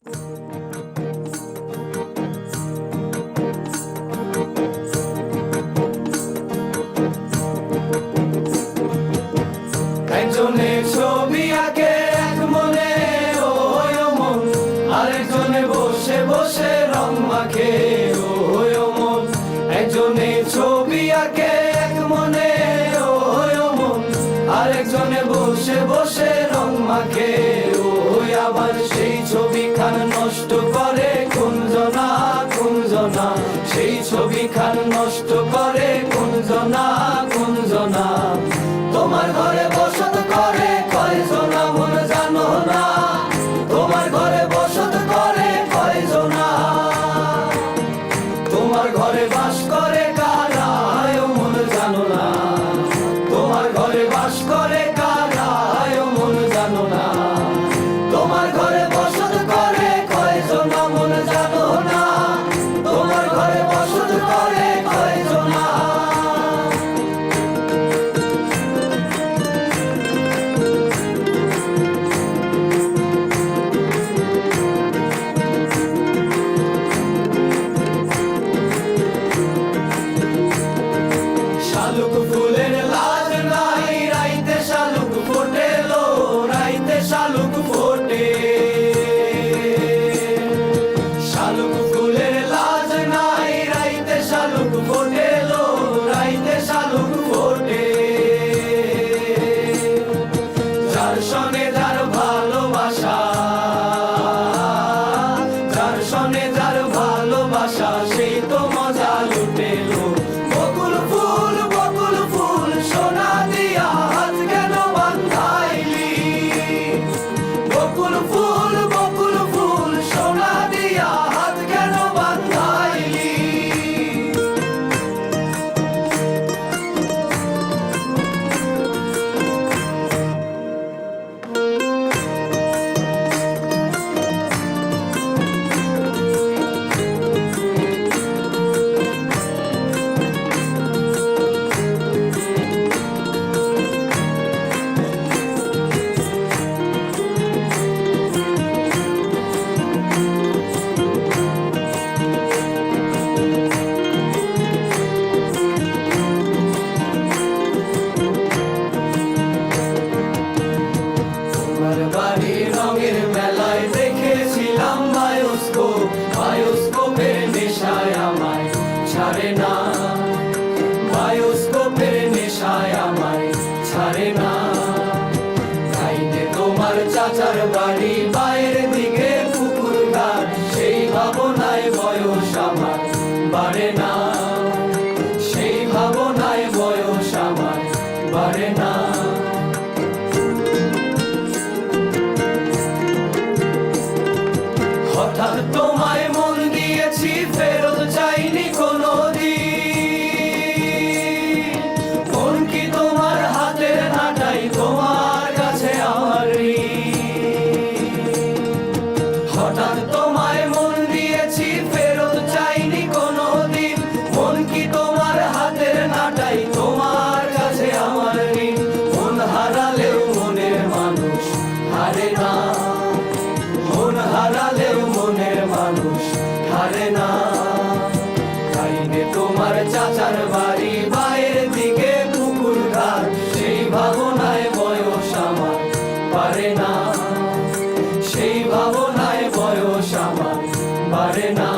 একজনের ছবি আঁকে এক মনে ওই মন, আরেকজনে বসে বসে রং মাখে ওই মন। একজনের ছবি আঁকে এক মনে ওই মন, আরেকজনে বসে বসে রং মাখে ওই। আবার সেই ছবিখান নষ্ট করে কুঞ্জনা কুঞ্জনা, সেই ছবিখান নষ্ট করে কুঞ্জনা কুঞ্জনা। তোমার ঘরে বসত করে কয়জনা মন জানো না, তোমার ঘরে বসত করে কয়জনা। তোমার ঘরে বাস করে কারা মন জানো না, তোমার ঘরে বাস করে কারা মন জানো না। তোমার ঘরে বসত করে কয়জনা মন জানো না, তোমার ঘরে বসত করে কয়জনা। শালুক ফুলের লাজ নাই, রাইতে শালুক ফোটে লো, রাইতে শালুক ফোটে। শালুক ফুলের লাজ নাই, রাইতে শালুক ফোটে লো, রাইতে শালুক ফোটে। যার সনে যার ভালোবাসা, যার সনে যার ভালোবাসা, সেই তো মজা লুটে লো। বকুল ফুল বকুল ফুল সোনা দিয়া হাত কেন বান্ধাইলি, বকুল ফুল বকুল ফুল সোনা দিয়া হাত কেন বান্ধাইলি। তোমার বাড়ির রঙের মেলায় দেখেছিলাম বায়োস্কোপ, বায়োস্কোপের নেশায় আমায় ছাড়ে না, বায়োস্কোপের নেশায় আমায় ছাড়ে না। গাইতে তোমার চাচার বাড়ি বাইরের দিকে পুকুর ঘাট, সেই ভাবনায় বয়স আমার বাড়ে না, সেই ভাবনায় বয়স আমার বাড়ে না। হঠাৎ তোমায় মন দিয়েছি, ফেরত চাইনি কোনোদিন। মন কি তোমার হাতের নাটাই, তোমার কাছে আমার ঋণ। হঠাৎ তোমায় মন দিয়েছি, ফেরত চাইনি কোনোদিন। মন কি তোমার হাতের নাটাই, তোমার কাছে আমার ঋণ। মন হারালেও মনের মানুষ হারে না, মন হারালেও মনের মানুষ হারে না। গাইনে তোমার চাচার বাড়ি বাইরের দিকে পুকুর ঘাট, সেই ভাবনায় বয়স আমার পারে না, সেই ভাবনায় বয়স আমার পারে না।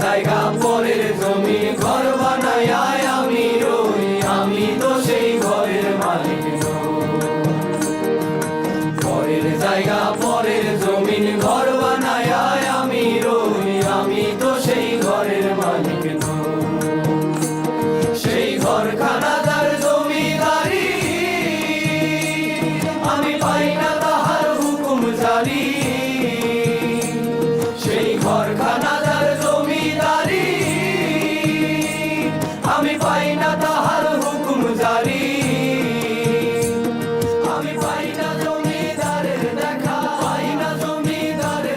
জায়গা পরের জমি ঘর বানায় আমি রই, আমি তো সেই ঘরের মালিক নই। পরের জায়গা পরের জমিন ঘর বানায় আমি রই, আমি তো সেই ঘরের মালিক নই। সেই ঘরখানা যার জমিদারি, আমি পাই না তাহার হুকুম জারি। সেই ঘরখানা যার জমিদারি, আমি পাই না তাহার হুকুম জারি। আমি পাই না জমিদারের দেখা, পাই না জমিদারের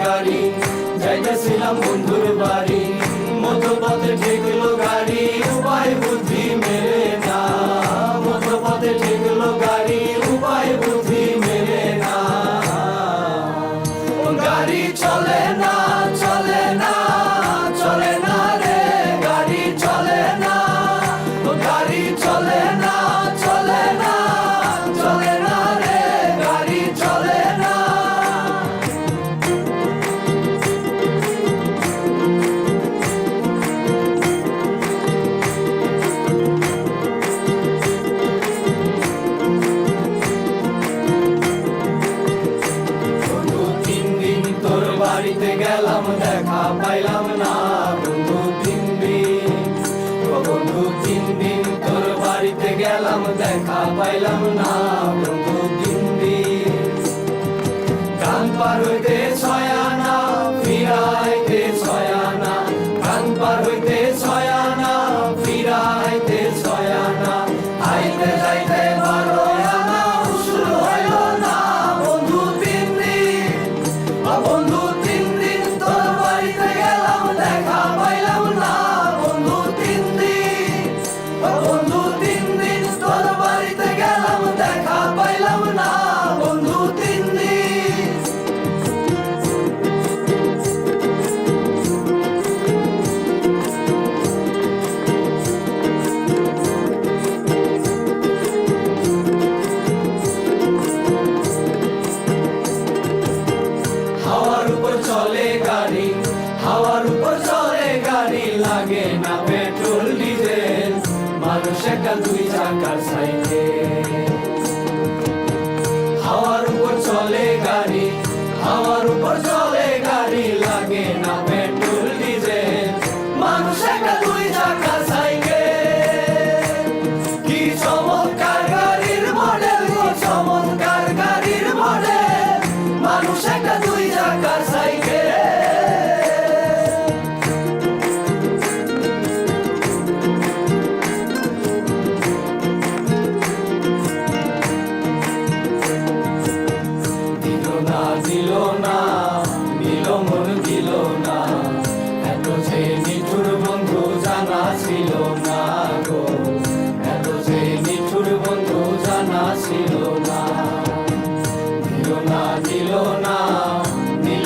গাড়ি, যাইতেছিলাম বন্ধুর বাড়ি, মধ্যপথে ঠেকলো গাড়ি, উপায় বুদ্ধি মেলে না। মধ্যপথে ঠেকলো গাড়ি, উপায় বুদ্ধি মেলে না। গাড়ি চলে না, চলে না, চলে না রে, গাড়ি চলে না, গাড়ি চলে না, চলে না, চলে না রে, গাড়ি চলে না। বন্ধু 3 দিন তোর বাড়িতে গেলাম, দেখা পাইলাম না। বন্ধু 3 দিন, ও বন্ধু 3 দিন তোর বাড়িতে গেলাম, দেখা পাইলাম না। বন্ধু 3 দিন, গান পার হইতে 6 আনা, ফিরাইতে 6 আনা, গান পার হইতে 6 আনা, ফিরাইতে 6 আনা, আইতে যাইতে 12 আনা, উসুল হইল না। বন্ধু 3 দিন, ও বন্ধু 3 দিন তোর বাড়িতে গেলাম, দেখা পাইলাম না। বন্ধু 3 দিন, ও বন্ধু 3 দিন তোর বাড়িতে গেলাম, দেখা পাইলাম না। বন্ধু 3 দিন। হাওয়ার উপর চলে গাড়ি, হাওয়ার উপর চলে গাড়ি, লাগে না পেট্রোল ডিজেল, মানুষ একটা 2 চাকার সাইকেল। হাওয়ার উপর চলে গাড়ি, হাওয়ার উপর চলে গাড়ি, লাগে না পেট্রোল ডিজেল, মানুষ একটা 2 চাকার সাইকেল। কি চমৎকার গাড়ির মডেল, কি চমৎকার গাড়ির মডেল, মানুষ একটা 2 চাকার সাইকেল। দিল না, দিল না, দিল মন দিল না, এত যে নিঠুর বন্ধু জানা ছিল না গো, এত যে নিঠুর বন্ধু জানা ছিল না। দিল না, দিল না, দিল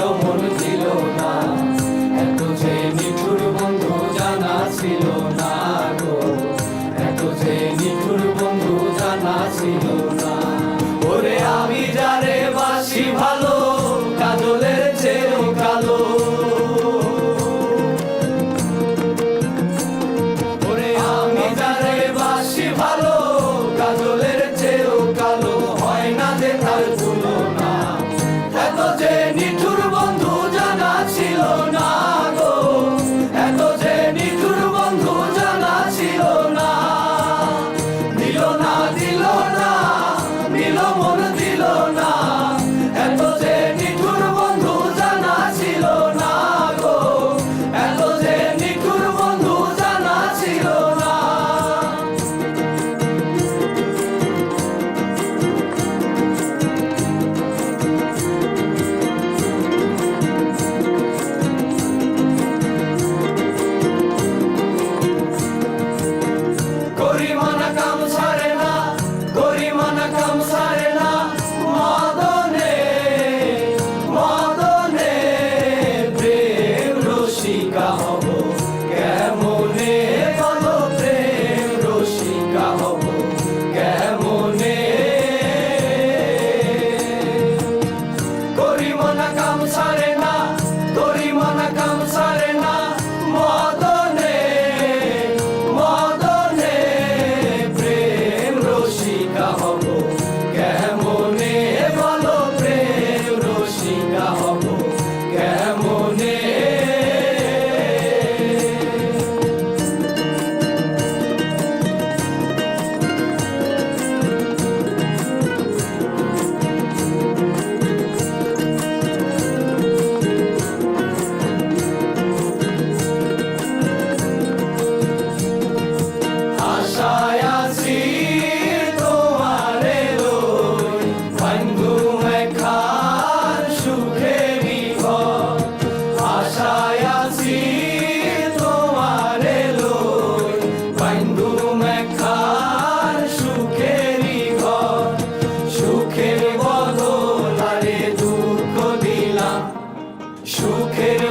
সুখের